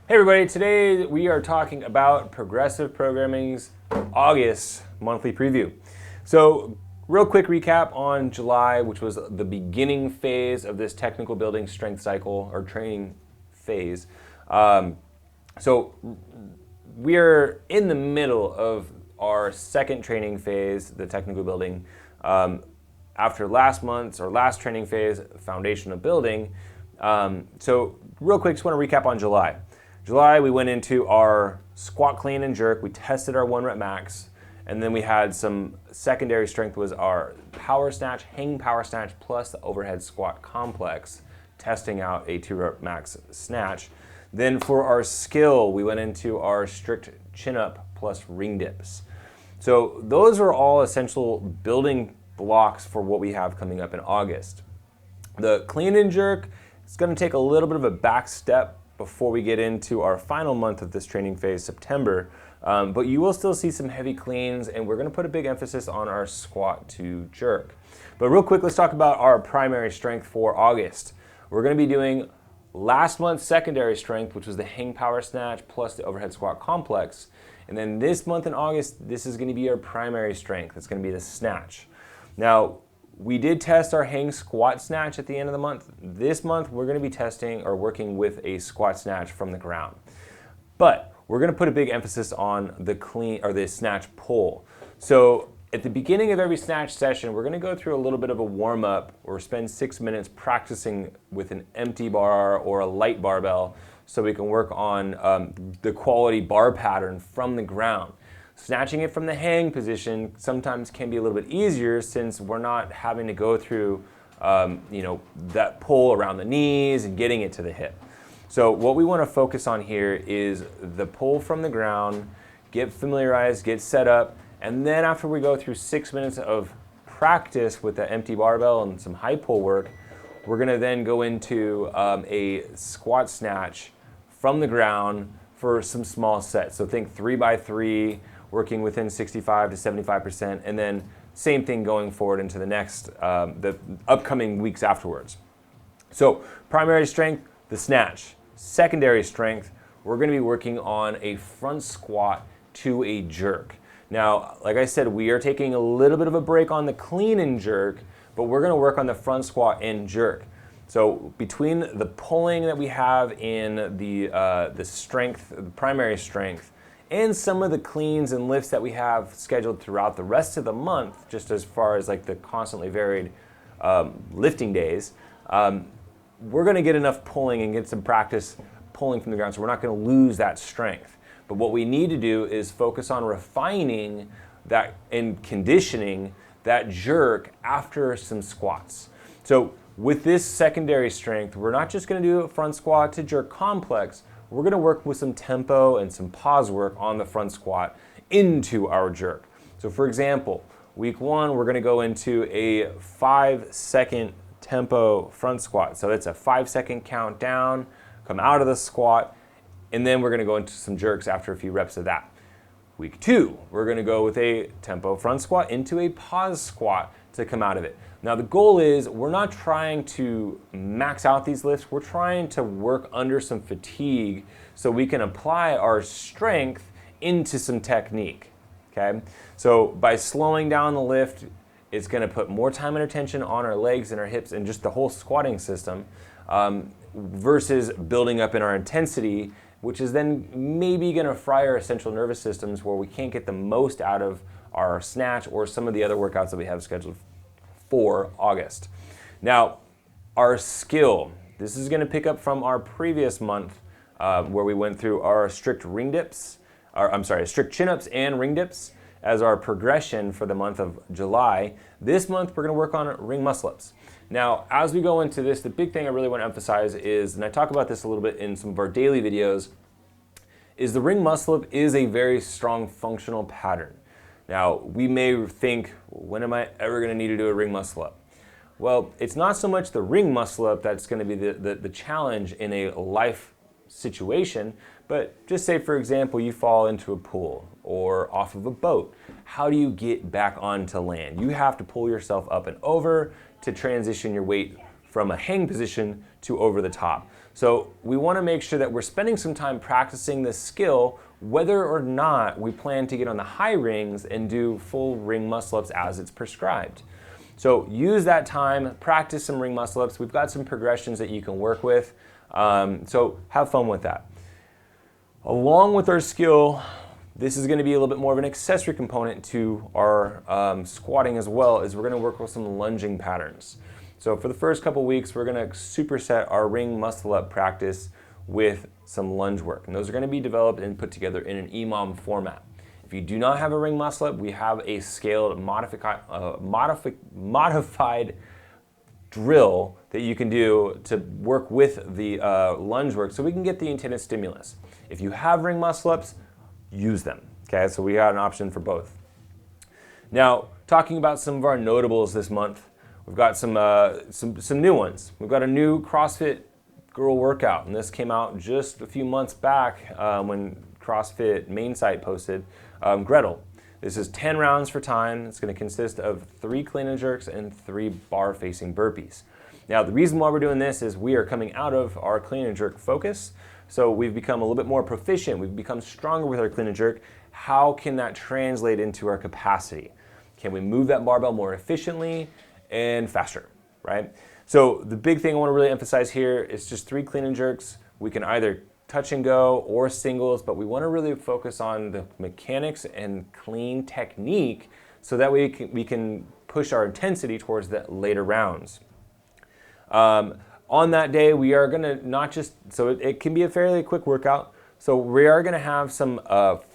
Hey everybody, today we are talking about Progressive Programming's August monthly preview. So, real quick recap on July, which was the beginning phase of this technical building strength cycle or training phase. So, we are in the middle of our second training phase, the technical building. After last month's or last training phase, foundational building. So, real quick, just want to recap on July. July, we went into our squat, clean, and jerk. We tested our 1 rep max, and then we had some secondary strength was our power snatch, hanging power snatch, plus the overhead squat complex, testing out a 2 rep max snatch. Then for our skill, we went into our strict chin up plus ring dips. So those are all essential building blocks for what we have coming up in August. The clean and jerk is going to take a little bit of a back step before we get into our final month of this training phase, September. But you will still see some heavy cleans, and we're going to put a big emphasis on our squat to jerk. But real quick, let's talk about our primary strength for August. We're going to be doing last month's secondary strength, which was the hang power snatch plus the overhead squat complex. And then this month in August, this is going to be our primary strength. It's going to be the snatch. Now, we did test our hang squat snatch at the end of the month. This month, we're going to be testing or working with a squat snatch from the ground. But we're going to put a big emphasis on the clean or the snatch pull. So at the beginning of every snatch session, we're going to go through a little bit of a warm up or spend 6 minutes practicing with an empty bar or a light barbell so we can work on the quality bar pattern from the ground. Snatching it from the hang position sometimes can be a little bit easier since we're not having to go through that pull around the knees and getting it to the hip. So what we want to focus on here is the pull from the ground, get familiarized, get set up, and then after we go through 6 minutes of practice with the empty barbell and some high pull work, we're going to then go into a squat snatch from the ground for some small sets. So think 3x3, working within 65 to 75%, and then same thing going forward into the next, the upcoming weeks afterwards. So primary strength, the snatch. Secondary strength, we're going to be working on a front squat to a jerk. Now, like I said, we are taking a little bit of a break on the clean and jerk, but we're going to work on the front squat and jerk. So between the pulling that we have in the strength, the primary strength, and some of the cleans and lifts that we have scheduled throughout the rest of the month, just as far as like the constantly varied lifting days, we're going to get enough pulling and get some practice pulling from the ground, so we're not going to lose that strength. But what we need to do is focus on refining that and conditioning that jerk after some squats. So with this secondary strength, we're not just going to do a front squat to jerk complex. We're going to work with some tempo and some pause work on the front squat into our jerk. So for example, week 1, we're going to go into a 5-second tempo front squat. So it's a 5-second count down, come out of the squat, and then we're going to go into some jerks after a few reps of that. Week 2, we're going to go with a tempo front squat into a pause squat to come out of it. Now the goal is we're not trying to max out these lifts, we're trying to work under some fatigue so we can apply our strength into some technique, okay? So by slowing down the lift, it's gonna put more time and attention on our legs and our hips and just the whole squatting system versus building up in our intensity, which is then maybe gonna fry our central nervous systems where we can't get the most out of our snatch or some of the other workouts that we have scheduled for August. Now, our skill, this is going to pick up from our previous month where we went through our strict strict chin-ups and ring dips as our progression for the month of July. This month, we're going to work on ring muscle-ups. Now, as we go into this, the big thing I really want to emphasize is, and I talk about this a little bit in some of our daily videos, is the ring muscle-up is a very strong functional pattern. Now, we may think, when am I ever going to need to do a ring muscle up? Well, it's not so much the ring muscle up that's going to be the challenge in a life situation, but just say, for example, you fall into a pool or off of a boat. How do you get back onto land? You have to pull yourself up and over to transition your weight from a hang position to over the top. So we want to make sure that we're spending some time practicing this skill, whether or not we plan to get on the high rings and do full ring muscle-ups as it's prescribed. So use that time, practice some ring muscle-ups. We've got some progressions that you can work with. So have fun with that. Along with our skill, this is going to be a little bit more of an accessory component to our squatting as well, as we're going to work with some lunging patterns. So for the first couple weeks, we're going to superset our ring muscle-up practice with some lunge work. And those are going to be developed and put together in an EMOM format. If you do not have a ring muscle-up, we have a scaled modified drill that you can do to work with the lunge work so we can get the intended stimulus. If you have ring muscle-ups, use them. Okay, so we got an option for both. Now, talking about some of our notables this month, we've got some new ones. We've got a new CrossFit girl workout, and this came out just a few months back when CrossFit main site posted. Gretel. This is 10 rounds for time. It's going to consist of 3 clean and jerks and 3 bar-facing burpees. Now, the reason why we're doing this is we are coming out of our clean and jerk focus. So we've become a little bit more proficient. We've become stronger with our clean and jerk. How can that translate into our capacity? Can we move that barbell more efficiently and faster, right? So the big thing I want to really emphasize here is just 3 clean and jerks. We can either touch and go or singles, but we want to really focus on the mechanics and clean technique so that we can push our intensity towards the later rounds. On that day, we are going to not just, so it can be a fairly quick workout, so we are going to have some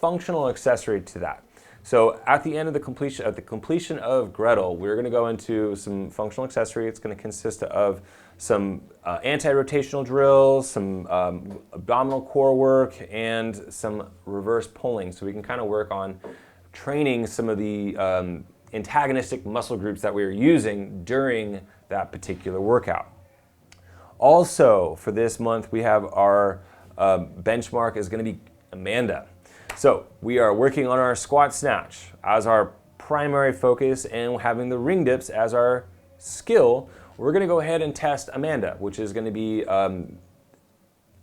functional accessory to that. So at the end of the completion of Gretel, we're going to go into some functional accessory. It's going to consist of some anti-rotational drills, some abdominal core work, and some reverse pulling. So we can kind of work on training some of the antagonistic muscle groups that we are using during that particular workout. Also, for this month, we have our benchmark is going to be Amanda. So we are working on our squat snatch as our primary focus and having the ring dips as our skill. We're going to go ahead and test Amanda, which is going to be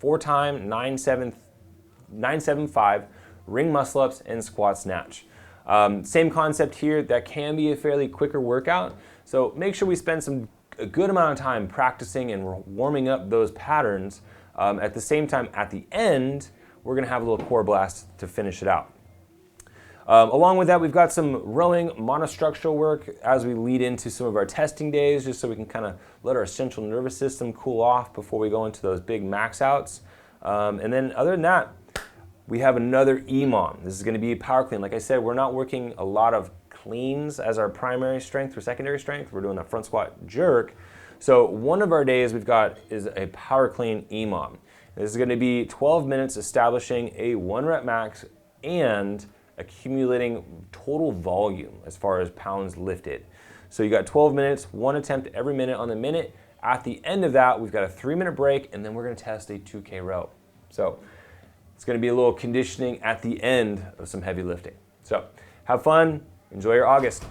4-time 975 ring muscle ups and squat snatch. Same concept here. That can be a fairly quicker workout. So make sure we spend a good amount of time practicing and warming up those patterns. At the same time, at the end, we're going to have a little core blast to finish it out. Along with that, we've got some rowing monostructural work as we lead into some of our testing days, just so we can kind of let our central nervous system cool off before we go into those big max outs. And then other than that, we have another EMOM. This is going to be power clean. Like I said, we're not working a lot of cleans as our primary strength or secondary strength. We're doing a front squat jerk. So one of our days we've got is a power clean EMOM. This is going to be 12 minutes establishing a 1 rep max and accumulating total volume as far as pounds lifted. So you got 12 minutes, 1 attempt every minute on the minute. At the end of that, we've got a 3-minute break, and then we're going to test a 2K row. So it's going to be a little conditioning at the end of some heavy lifting. So have fun. Enjoy your August.